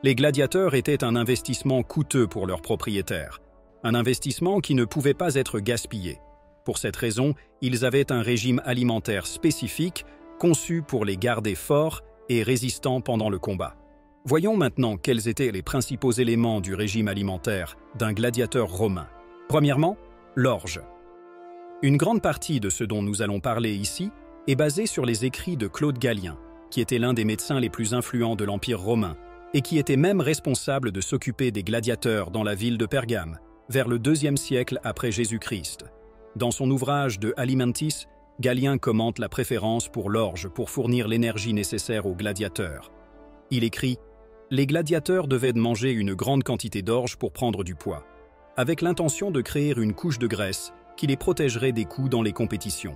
Les gladiateurs étaient un investissement coûteux pour leurs propriétaires, un investissement qui ne pouvait pas être gaspillé. Pour cette raison, ils avaient un régime alimentaire spécifique, conçu pour les garder forts et résistants pendant le combat. Voyons maintenant quels étaient les principaux éléments du régime alimentaire d'un gladiateur romain. Premièrement, l'orge. Une grande partie de ce dont nous allons parler ici est basée sur les écrits de Claude Galien, qui était l'un des médecins les plus influents de l'Empire romain et qui était même responsable de s'occuper des gladiateurs dans la ville de Pergame, vers le IIe siècle après Jésus-Christ. Dans son ouvrage de Alimentis, Galien commente la préférence pour l'orge pour fournir l'énergie nécessaire aux gladiateurs. Il écrit « Les gladiateurs devaient manger une grande quantité d'orge pour prendre du poids, avec l'intention de créer une couche de graisse qui les protégerait des coups dans les compétitions. »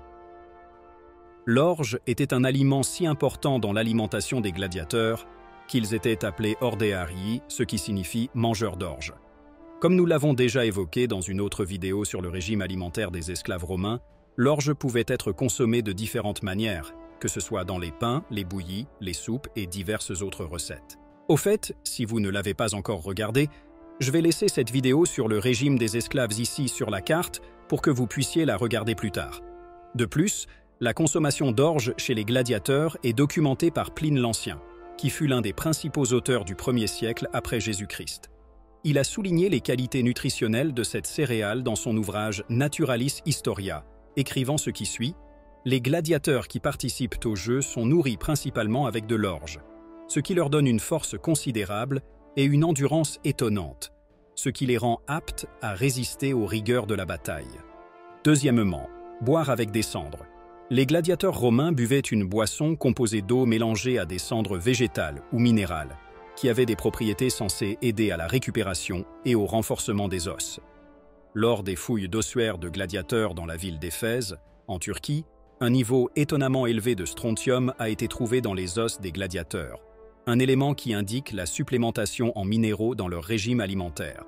L'orge était un aliment si important dans l'alimentation des gladiateurs qu'ils étaient appelés ordearii, ce qui signifie « mangeurs d'orge ». Comme nous l'avons déjà évoqué dans une autre vidéo sur le régime alimentaire des esclaves romains, l'orge pouvait être consommée de différentes manières, que ce soit dans les pains, les bouillies, les soupes et diverses autres recettes. Au fait, si vous ne l'avez pas encore regardé, je vais laisser cette vidéo sur le régime des esclaves ici sur la carte pour que vous puissiez la regarder plus tard. De plus, la consommation d'orge chez les gladiateurs est documentée par Pline l'Ancien, qui fut l'un des principaux auteurs du 1er siècle après Jésus-Christ. Il a souligné les qualités nutritionnelles de cette céréale dans son ouvrage Naturalis Historia, écrivant ce qui suit « Les gladiateurs qui participent au jeu sont nourris principalement avec de l'orge, ce qui leur donne une force considérable et une endurance étonnante, ce qui les rend aptes à résister aux rigueurs de la bataille. » Deuxièmement, boire avec des cendres. Les gladiateurs romains buvaient une boisson composée d'eau mélangée à des cendres végétales ou minérales, qui avaient des propriétés censées aider à la récupération et au renforcement des os. Lors des fouilles d'ossuaires de gladiateurs dans la ville d'Éphèse, en Turquie, un niveau étonnamment élevé de strontium a été trouvé dans les os des gladiateurs, un élément qui indique la supplémentation en minéraux dans leur régime alimentaire.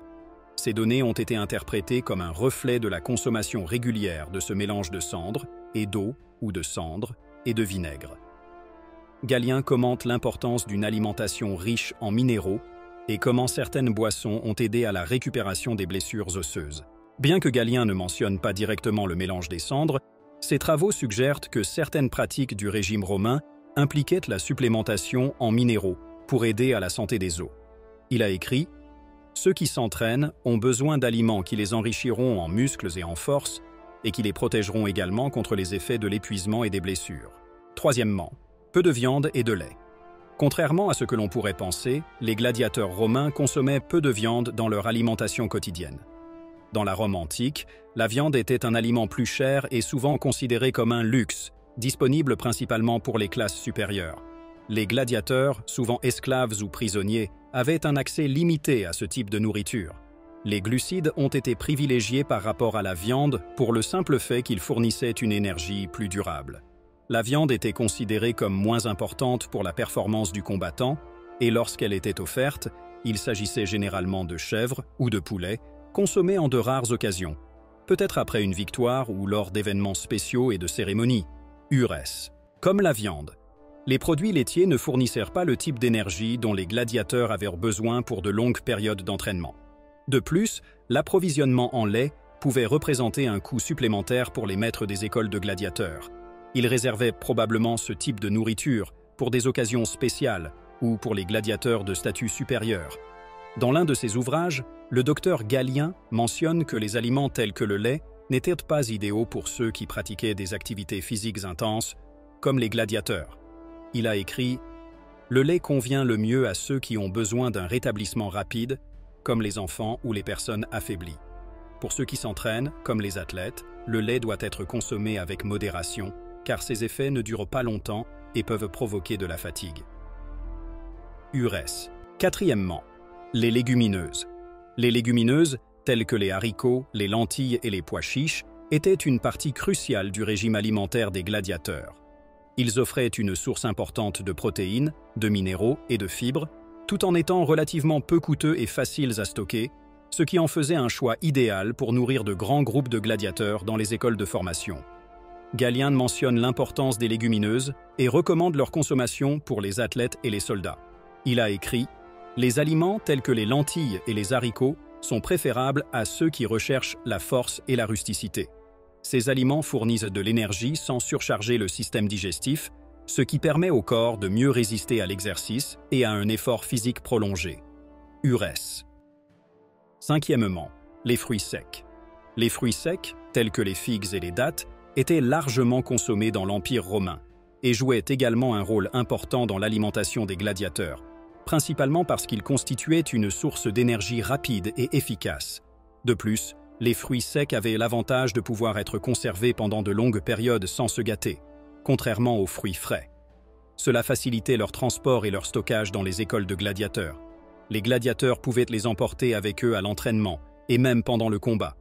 Ces données ont été interprétées comme un reflet de la consommation régulière de ce mélange de cendres et d'eau ou de cendres et de vinaigre. Galien commente l'importance d'une alimentation riche en minéraux et comment certaines boissons ont aidé à la récupération des blessures osseuses. Bien que Galien ne mentionne pas directement le mélange des cendres, ses travaux suggèrent que certaines pratiques du régime romain impliquaient la supplémentation en minéraux pour aider à la santé des os. Il a écrit « Ceux qui s'entraînent ont besoin d'aliments qui les enrichiront en muscles et en force et qui les protégeront également contre les effets de l'épuisement et des blessures. » Troisièmement, peu de viande et de lait. Contrairement à ce que l'on pourrait penser, les gladiateurs romains consommaient peu de viande dans leur alimentation quotidienne. Dans la Rome antique, la viande était un aliment plus cher et souvent considéré comme un luxe, disponible principalement pour les classes supérieures. Les gladiateurs, souvent esclaves ou prisonniers, avaient un accès limité à ce type de nourriture. Les glucides ont été privilégiés par rapport à la viande pour le simple fait qu'ils fournissaient une énergie plus durable. La viande était considérée comme moins importante pour la performance du combattant, et lorsqu'elle était offerte, il s'agissait généralement de chèvre ou de poulet, consommés en de rares occasions, peut-être après une victoire ou lors d'événements spéciaux et de cérémonies. Urès. Comme la viande, les produits laitiers ne fournissèrent pas le type d'énergie dont les gladiateurs avaient besoin pour de longues périodes d'entraînement. De plus, l'approvisionnement en lait pouvait représenter un coût supplémentaire pour les maîtres des écoles de gladiateurs. Ils réservaient probablement ce type de nourriture pour des occasions spéciales ou pour les gladiateurs de statut supérieur. Dans l'un de ses ouvrages, le docteur Galien mentionne que les aliments tels que le lait n'étaient pas idéaux pour ceux qui pratiquaient des activités physiques intenses, comme les gladiateurs. Il a écrit « Le lait convient le mieux à ceux qui ont besoin d'un rétablissement rapide, comme les enfants ou les personnes affaiblies. Pour ceux qui s'entraînent, comme les athlètes, le lait doit être consommé avec modération, car ses effets ne durent pas longtemps et peuvent provoquer de la fatigue. » Urès. Quatrièmement, les légumineuses. Les légumineuses, telles que les haricots, les lentilles et les pois chiches, étaient une partie cruciale du régime alimentaire des gladiateurs. Ils offraient une source importante de protéines, de minéraux et de fibres, tout en étant relativement peu coûteux et faciles à stocker, ce qui en faisait un choix idéal pour nourrir de grands groupes de gladiateurs dans les écoles de formation. Galien mentionne l'importance des légumineuses et recommande leur consommation pour les athlètes et les soldats. Il a écrit Les aliments tels que les lentilles et les haricots sont préférables à ceux qui recherchent la force et la rusticité. Ces aliments fournissent de l'énergie sans surcharger le système digestif, ce qui permet au corps de mieux résister à l'exercice et à un effort physique prolongé. Urèse. Cinquièmement, les fruits secs. Les fruits secs, tels que les figues et les dattes, étaient largement consommés dans l'Empire romain et jouaient également un rôle important dans l'alimentation des gladiateurs, principalement parce qu'ils constituaient une source d'énergie rapide et efficace. De plus, les fruits secs avaient l'avantage de pouvoir être conservés pendant de longues périodes sans se gâter, contrairement aux fruits frais. Cela facilitait leur transport et leur stockage dans les écoles de gladiateurs. Les gladiateurs pouvaient les emporter avec eux à l'entraînement, et même pendant le combat.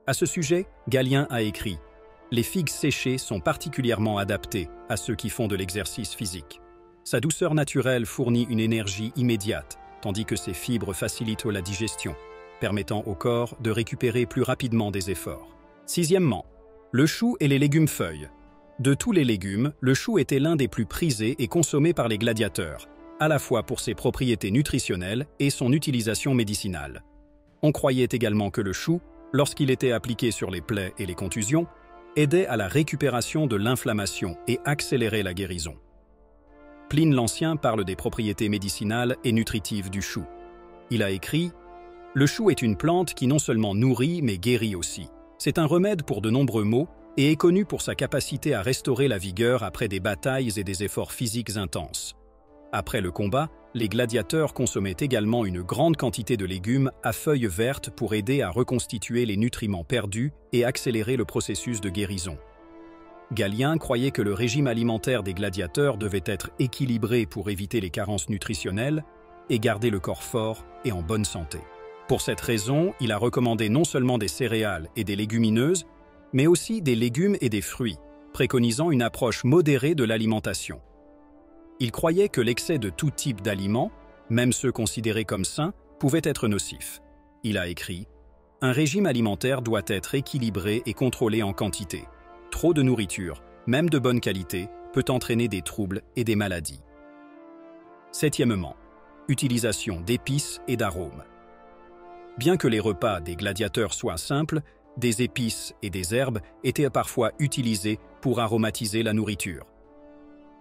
À ce sujet, Galien a écrit « Les figues séchées sont particulièrement adaptées à ceux qui font de l'exercice physique. Sa douceur naturelle fournit une énergie immédiate, tandis que ses fibres facilitent la digestion, permettant au corps de récupérer plus rapidement des efforts. » Sixièmement, le chou et les légumes feuilles. De tous les légumes, le chou était l'un des plus prisés et consommés par les gladiateurs, à la fois pour ses propriétés nutritionnelles et son utilisation médicinale. On croyait également que le chou, lorsqu'il était appliqué sur les plaies et les contusions, aidait à la récupération de l'inflammation et accélérait la guérison. Pline l'Ancien parle des propriétés médicinales et nutritives du chou. Il a écrit « Le chou est une plante qui non seulement nourrit mais guérit aussi. C'est un remède pour de nombreux maux et est connu pour sa capacité à restaurer la vigueur après des batailles et des efforts physiques intenses. Après le combat, les gladiateurs consommaient également une grande quantité de légumes à feuilles vertes pour aider à reconstituer les nutriments perdus et accélérer le processus de guérison. Galien croyait que le régime alimentaire des gladiateurs devait être équilibré pour éviter les carences nutritionnelles et garder le corps fort et en bonne santé. Pour cette raison, il a recommandé non seulement des céréales et des légumineuses, mais aussi des légumes et des fruits, préconisant une approche modérée de l'alimentation. Il croyait que l'excès de tout type d'aliments, même ceux considérés comme sains, pouvait être nocif. Il a écrit « Un régime alimentaire doit être équilibré et contrôlé en quantité. Trop de nourriture, même de bonne qualité, peut entraîner des troubles et des maladies. » Septièmement, utilisation d'épices et d'arômes. Bien que les repas des gladiateurs soient simples, des épices et des herbes étaient parfois utilisées pour aromatiser la nourriture.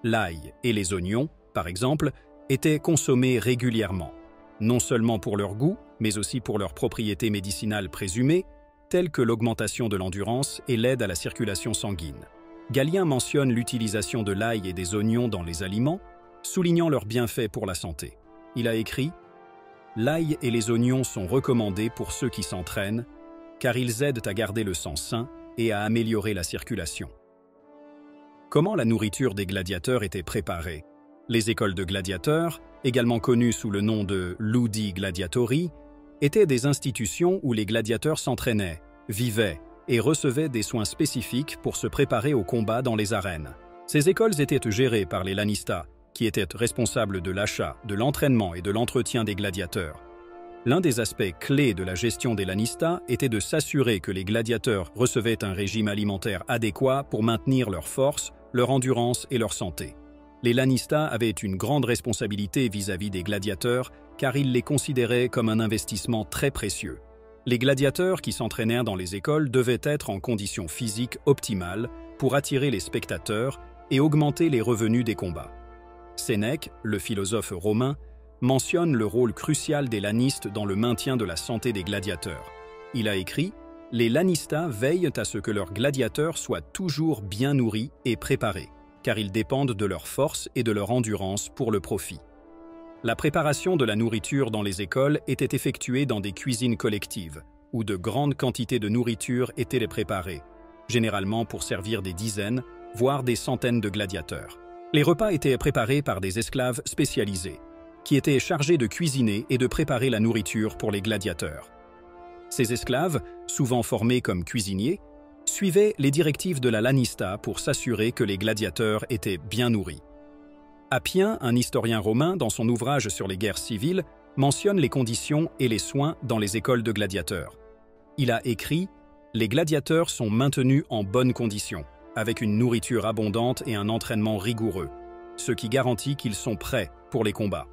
L'ail et les oignons, par exemple, étaient consommés régulièrement, non seulement pour leur goût, mais aussi pour leurs propriétés médicinales présumées, telles que l'augmentation de l'endurance et l'aide à la circulation sanguine. Galien mentionne l'utilisation de l'ail et des oignons dans les aliments, soulignant leurs bienfaits pour la santé. Il a écrit « L'ail et les oignons sont recommandés pour ceux qui s'entraînent, car ils aident à garder le sang sain et à améliorer la circulation. » Comment la nourriture des gladiateurs était préparée? Les écoles de gladiateurs, également connues sous le nom de ludi gladiatori, étaient des institutions où les gladiateurs s'entraînaient, vivaient et recevaient des soins spécifiques pour se préparer au combat dans les arènes. Ces écoles étaient gérées par les lannistas, qui étaient responsables de l'achat, de l'entraînement et de l'entretien des gladiateurs. L'un des aspects clés de la gestion des lannistas était de s'assurer que les gladiateurs recevaient un régime alimentaire adéquat pour maintenir leur force, leur endurance et leur santé. Les lannistas avaient une grande responsabilité vis-à-vis des gladiateurs car ils les considéraient comme un investissement très précieux. Les gladiateurs qui s'entraînèrent dans les écoles devaient être en conditions physiques optimales pour attirer les spectateurs et augmenter les revenus des combats. Sénèque, le philosophe romain, mentionne le rôle crucial des lannistes dans le maintien de la santé des gladiateurs. Il a écrit « Les lannistas veillent à ce que leurs gladiateurs soient toujours bien nourris et préparés, car ils dépendent de leur force et de leur endurance pour le profit. » La préparation de la nourriture dans les écoles était effectuée dans des cuisines collectives, où de grandes quantités de nourriture étaient préparées, généralement pour servir des dizaines, voire des centaines de gladiateurs. Les repas étaient préparés par des esclaves spécialisés, qui étaient chargés de cuisiner et de préparer la nourriture pour les gladiateurs. Ces esclaves, souvent formés comme cuisiniers, suivaient les directives de la lannista pour s'assurer que les gladiateurs étaient bien nourris. Appien, un historien romain, dans son ouvrage sur les guerres civiles, mentionne les conditions et les soins dans les écoles de gladiateurs. Il a écrit « Les gladiateurs sont maintenus en bonnes conditions, avec une nourriture abondante et un entraînement rigoureux, ce qui garantit qu'ils sont prêts pour les combats. »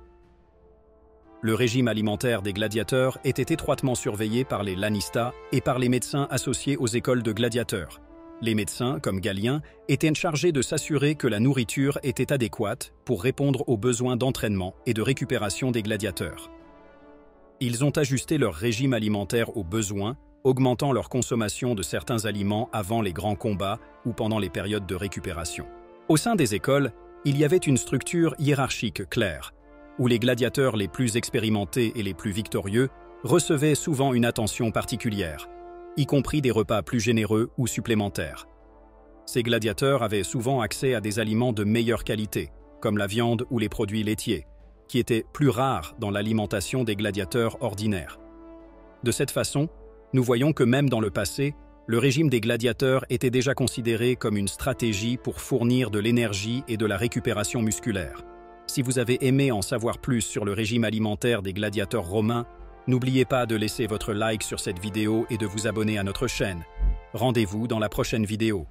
Le régime alimentaire des gladiateurs était étroitement surveillé par les Lannistas et par les médecins associés aux écoles de gladiateurs. Les médecins, comme Galien, étaient chargés de s'assurer que la nourriture était adéquate pour répondre aux besoins d'entraînement et de récupération des gladiateurs. Ils ont ajusté leur régime alimentaire aux besoins, augmentant leur consommation de certains aliments avant les grands combats ou pendant les périodes de récupération. Au sein des écoles, il y avait une structure hiérarchique claire, où les gladiateurs les plus expérimentés et les plus victorieux recevaient souvent une attention particulière, y compris des repas plus généreux ou supplémentaires. Ces gladiateurs avaient souvent accès à des aliments de meilleure qualité, comme la viande ou les produits laitiers, qui étaient plus rares dans l'alimentation des gladiateurs ordinaires. De cette façon, nous voyons que même dans le passé, le régime des gladiateurs était déjà considéré comme une stratégie pour fournir de l'énergie et de la récupération musculaire. Si vous avez aimé en savoir plus sur le régime alimentaire des gladiateurs romains, n'oubliez pas de laisser votre like sur cette vidéo et de vous abonner à notre chaîne. Rendez-vous dans la prochaine vidéo.